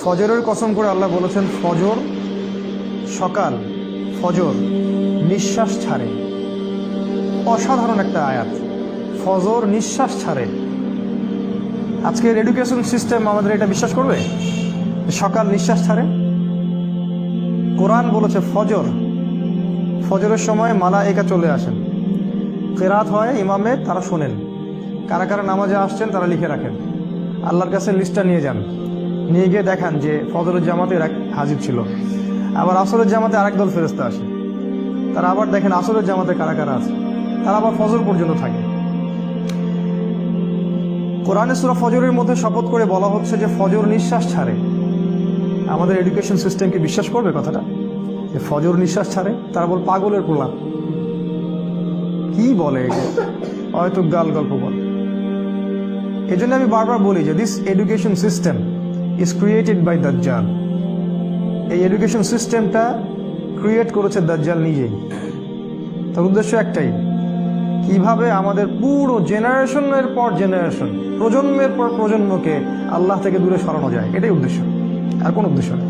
ফজরের কসম করে আল্লাহ বলেছেন, ফজর সকাল, ফজর নিঃশ্বাস ছাড়ে। অসাধারণ একটা আয়াত, ফজর নিঃশ্বাস ছাড়ে। আজকের এডুকেশন সিস্টেম আমাদের এটা বিশ্বাস করবে সকাল নিঃশ্বাস ছাড়ে? কোরআন বলেছে ফজর, ফজরের সময় মালায়েকা চলে আসেন, কেরাত হয় ইমামে, তারা শোনেন, কারা কারা নামাজে আসছেন তারা লিখে রাখেন, আল্লাহর কাছে লিস্টটা নিয়ে যান, নিয়ে গিয়ে দেখান যে ফজরের জামাতে হাজির ছিল। আবার আসরের জামাতে আরেক দল ফেরেশতা আসে, তারা আবার দেখেন আসরের জামাতে কারা কারা আছে, তারা আবার ফজর পর্যন্ত থাকে। কোরআনে সূরা ফজরের মধ্যে শপথ করে বলা হচ্ছে যে ফজর নিঃশ্বাস ছাড়ে। আমাদের এডুকেশন সিস্টেম কি বিশ্বাস করবে কথাটা যে ফজর নিঃশ্বাস ছাড়ে? তারা বল পাগলের প্রলাপ, কি বলে, হয়তো গাল গল্প বলে। এই জন্য আমি বারবার বলি যে this education system is created by দাজ্জাল। এই এডুকেশন সিস্টেমটা ক্রিয়েট করেছে দাজ্জাল নিজেই। তার উদ্দেশ্য একটাই, কিভাবে আমাদের পুরো জেনারেশনের পর জেনারেশন, প্রজন্মের পর প্রজন্মকে আল্লাহ থেকে দূরে সরানো যায়, এটাই উদ্দেশ্য, আর কোনো উদ্দেশ্য নেই।